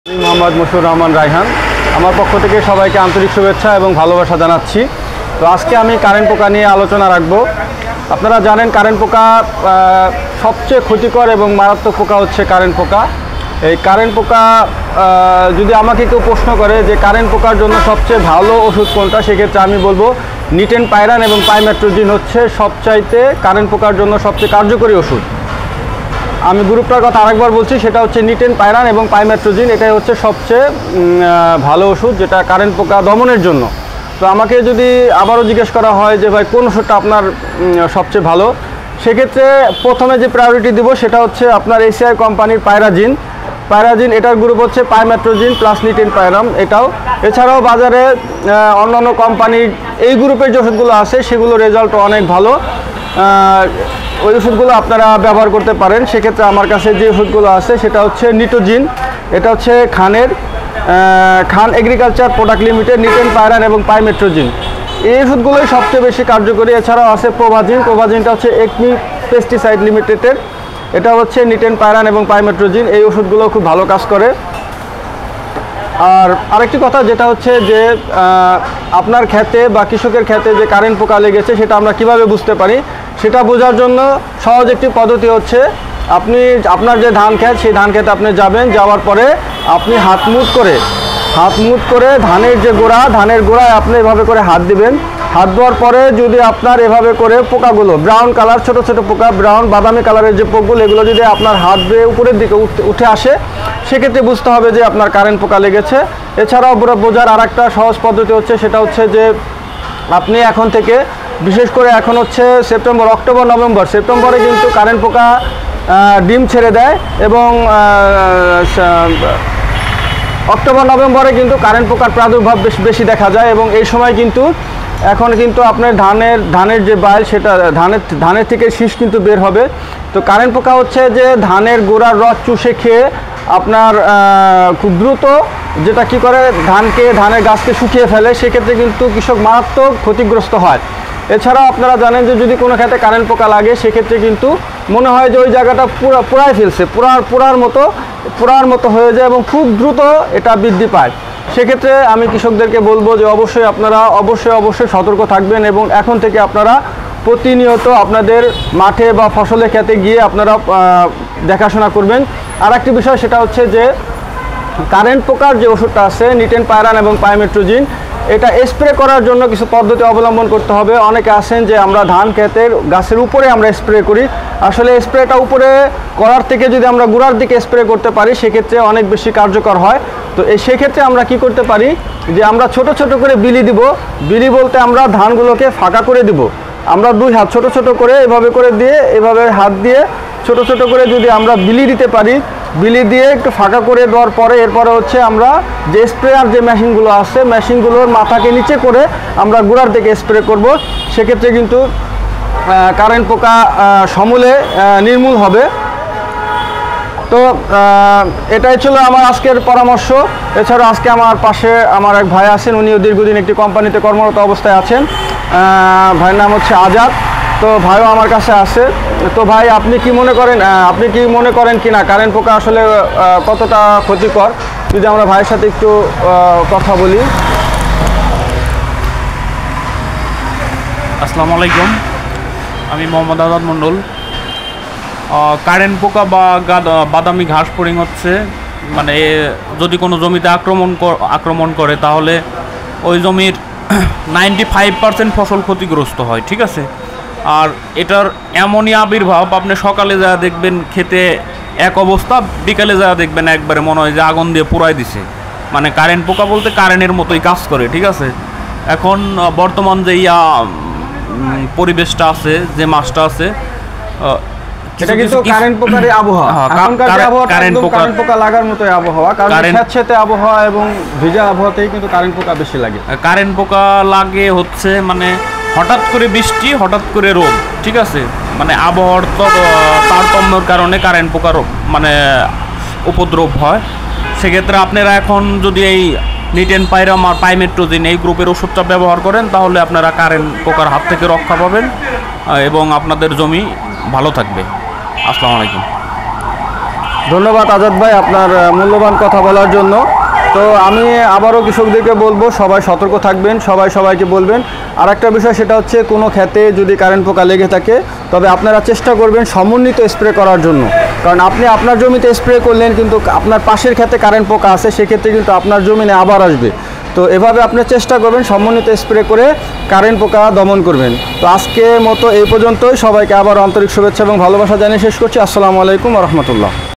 মোহাম্মদ মুশিউর রহমান রায়হান আমার পক্ষ থেকে সবাইকে আন্তরিক শুভেচ্ছা এবং ভালোবাসা জানাচ্ছি। তো আজকে আমি কারেন্ট পোকা নিয়ে আলোচনা রাখব। আপনারা জানেন কারেন্ট পোকা সবচেয়ে ক্ষতিকর এবং মারাত্মক পোকা হচ্ছে কারেন্ট পোকা। এই কারেন্ট পোকা যদি আমাকে কেউ প্রশ্ন করে যে কারেন্ট পোকার জন্য সবচেয়ে ভালো ওষুধ কোনটা, সেক্ষেত্রে আমি বলবো নিটেন পাইরান এবং পাইমেট্রোজিন হচ্ছে সবচাইতে কারেন্ট পোকার জন্য সবচেয়ে কার্যকরী ওষুধ। আমি গ্রুপটার কথা আরেকবার বলছি, সেটা হচ্ছে নিটেন পাইরান এবং পাইমেট্রোজিন। এটাই হচ্ছে সবচেয়ে ভালো ওষুধ যেটা কারেন্ট পোকা দমনের জন্য। তো আমাকে যদি আবারও জিজ্ঞেস করা হয় যে ভাই কোন ওষুধটা আপনার সবচেয়ে ভালো, সেক্ষেত্রে প্রথমে যে প্রায়োরিটি দিব সেটা হচ্ছে আপনার এসিআই কোম্পানির পাইরাজিন। এটার গ্রুপ হচ্ছে পাইমেট্রোজিন প্লাস নিটেন পাইরাম এটাও। এছাড়াও বাজারে অন্যান্য কোম্পানির এই গ্রুপের যে ওষুধগুলো আছে সেগুলো রেজাল্ট অনেক ভালো, ওই ওষুধগুলো আপনারা ব্যবহার করতে পারেন। সেক্ষেত্রে আমার কাছে যে ওষুধগুলো আছে সেটা হচ্ছে নিটোজিন, এটা হচ্ছে Khan agriculture product limited, nitenpyram এবং পাইমেট্রোজিন, এই ওষুধগুলোই সবচেয়ে বেশি কার্যকরী। এছাড়াও আছে প্রোভাজিনটা হচ্ছে একমি পেস্টিসাইড লিমিটেডের, এটা হচ্ছে নিটেন পাইরান এবং পাইমেট্রোজিন, এই ওষুধগুলো খুব ভালো কাজ করে। আর আরেকটি কথা যেটা হচ্ছে যে আপনার ক্ষেতে বা কৃষকের ক্ষেতে যে কারেন্ট পোকা লেগেছে সেটা আমরা কিভাবে বুঝতে পারি, সেটা বোঝার জন্য সহজ একটি পদ্ধতি হচ্ছে আপনার যে ধান ক্ষেত, সেই ধান ক্ষেতে আপনি যাবেন, যাওয়ার পরে আপনি হাত মুট করে ধানের গোড়ায় আপনি এভাবে করে হাত দিবেন। হাত দেওয়ার পরে যদি আপনার এভাবে করে পোকাগুলো ব্রাউন কালার ছোট ছোট পোকা, ব্রাউন বাদামি কালারের যে পোকাগুলো, এগুলো যদি আপনার হাত দিয়ে উপরের দিকে উঠে আসে, সেক্ষেত্রে বুঝতে হবে যে আপনার কারেন্ট পোকা লেগেছে। এছাড়াও বোঝার আর একটা সহজ পদ্ধতি হচ্ছে, সেটা হচ্ছে যে আপনি এখন থেকে, বিশেষ করে এখন হচ্ছে সেপ্টেম্বর, অক্টোবর, নভেম্বর, সেপ্টেম্বরে কিন্তু কারেন্ট পোকা ডিম ছেড়ে দেয় এবং অক্টোবর নভেম্বরে কিন্তু কারেন্ট পোকার প্রাদুর্ভাব বেশি দেখা যায় এবং এই সময় কিন্তু এখন কিন্তু আপনার ধানের যে বাইল, সেটা ধানের থেকে শীষ কিন্তু বের হবে। তো কারেন্ট পোকা হচ্ছে যে ধানের গোড়ার রস চুষে খেয়ে আপনার খুব দ্রুত যেটা কি করে ধানের গাছকে শুকিয়ে ফেলে, সেক্ষেত্রে কিন্তু কৃষক মারাত্মক ক্ষতিগ্রস্ত হয়। এছাড়াও আপনারা জানেন যে যদি কোনো ক্ষেত্রে কারেন্ট পোকা লাগে, সেক্ষেত্রে কিন্তু মনে হয় যে ওই জায়গাটা পুরাই ফেলছে, পুরার মতো হয়ে যায় এবং খুব দ্রুত এটা বৃদ্ধি পায়। সেক্ষেত্রে আমি কৃষকদেরকে বলবো যে অবশ্যই আপনারা অবশ্যই সতর্ক থাকবেন এবং এখন থেকে আপনারা প্রতিনিয়ত আপনাদের মাঠে বা ফসলের ক্ষেতে গিয়ে আপনারা দেখাশোনা করবেন। আর একটি বিষয় সেটা হচ্ছে যে কারেন্ট পোকার যে ওষুধটা আছে নিটেন পাইরান এবং পাইমেট্রোজিন, এটা স্প্রে করার জন্য কিছু পদ্ধতি অবলম্বন করতে হবে। অনেকে আছেন যে আমরা ধান ক্ষেতের গাছের উপরে আমরা স্প্রে করি, আসলে স্প্রেটা উপরে করার থেকে যদি আমরা গোড়ার দিকে স্প্রে করতে পারি, সেক্ষেত্রে অনেক বেশি কার্যকর হয়। তো সেক্ষেত্রে আমরা কি করতে পারি যে আমরা ছোট ছোট করে বিলি দিব। বিলি বলতে আমরা ধানগুলোকে ফাঁকা করে দিব, আমরা দুই হাত ছোট ছোট করে এভাবে হাত দিয়ে ছোট ছোট করে যদি আমরা বিলি দিতে পারি, বিলি দিয়ে একটু ফাঁকা করে দেওয়ার পরে এরপরে হচ্ছে আমরা যে স্প্রেয়ার যে মেশিনগুলো আছে, মেশিনগুলোর মাথাকে নিচে করে আমরা গোড়ার দিকে স্প্রে করব। সেক্ষেত্রে কিন্তু কারেন্ট পোকা সমূলে নির্মূল হবে। তো এটাই ছিল আমার আজকের পরামর্শ। এছাড়া আজকে আমার পাশে আমার এক ভাই আছেন, উনিও দীর্ঘদিন একটি কোম্পানিতে কর্মরত অবস্থায় আছেন। ভাইয়ের নাম হচ্ছে আজাদ। তো ভাইও আমার কাছে আছে। তো ভাই আপনি কি মনে করেন কিনা কারেন্ট পোকা আসলে কতটা ক্ষতিকর, যদি আমরা ভাইয়ের সাথে একটু কথা বলি। আসসালামু আলাইকুম, আমি মোহাম্মদ আজাদ মণ্ডল। কারেন্ট পোকা বা বাদামি ঘাস ফড়িং হচ্ছে মানে যদি কোনো জমিতে আক্রমণ করে, তাহলে ওই জমির 95% ফসল ক্ষতিগ্রস্ত হয়, ঠিক আছে। আর এটার এমনই আবির্ভাব, আপনি সকালে যা দেখবেন খেতে এক অবস্থা, বিকালে যা দেখবেন একবারে মনে হয় যে আগুন দিয়ে পুরাই দিছে। মানে কারেন্ট পোকা বলতে কারেন্টের মতোই কাজ করে, ঠিক আছে। এখন বর্তমান যে পরিবেশটা আছে, যে মাসটা আছে, এটা কিন্তু কারেন্ট পোকারই আবহাওয়া, কারেন্ট পোকা লাগার মতোই আবহাওয়া, কারণ স্যাঁতসেঁতে আবহাওয়া এবং ভিজা আবহাওয়াতেই কিন্তু কারেন্ট পোকা বেশি লাগে। কারেন্ট পোকা লাগে হচ্ছে মানে হঠাৎ করে বৃষ্টি, হঠাৎ করে রোদ, ঠিক আছে। মানে আবহাওয়ার তারতম্যের কারণে কারেন্ট পোকার মানে উপদ্রব হয়। সেক্ষেত্রে আপনারা এখন যদি এই নিটেন পাইরাম আর পাইমেট্রোজিন এই গ্রুপের ওষুধটা ব্যবহার করেন, তাহলে আপনারা কারেন্ট পোকার হাত থেকে রক্ষা পাবেন এবং আপনাদের জমি ভালো থাকবে। আসসালামু আলাইকুম। ধন্যবাদ আজাদ ভাই আপনার মূল্যবান কথা বলার জন্য। তো আমি আবারও কৃষকদেরকে বলবো সবাই সতর্ক থাকবেন, সবাই সবাইকে বলবেন। আর একটা বিষয় সেটা হচ্ছে কোনো ক্ষেতে যদি কারেন্ট পোকা লেগে থাকে তবে আপনারা চেষ্টা করবেন সমন্বিত স্প্রে করার জন্য, কারণ আপনি আপনার জমিতে স্প্রে করলেন কিন্তু আপনার পাশের ক্ষেতে কারেন্ট পোকা আছে, সেক্ষেত্রে কিন্তু আপনার জমিনে আবার আসবে। তো এভাবে আপনি চেষ্টা করবেন সমন্বিত স্প্রে করে কারেন্ট পোকা দমন করবেন। তো আজকে মতো এই পর্যন্তই, সবাইকে আবার আন্তরিক শুভেচ্ছা এবং ভালোবাসা জানিয়ে শেষ করছি। আসসালামু আলাইকুম ওয়া রাহমাতুল্লাহ।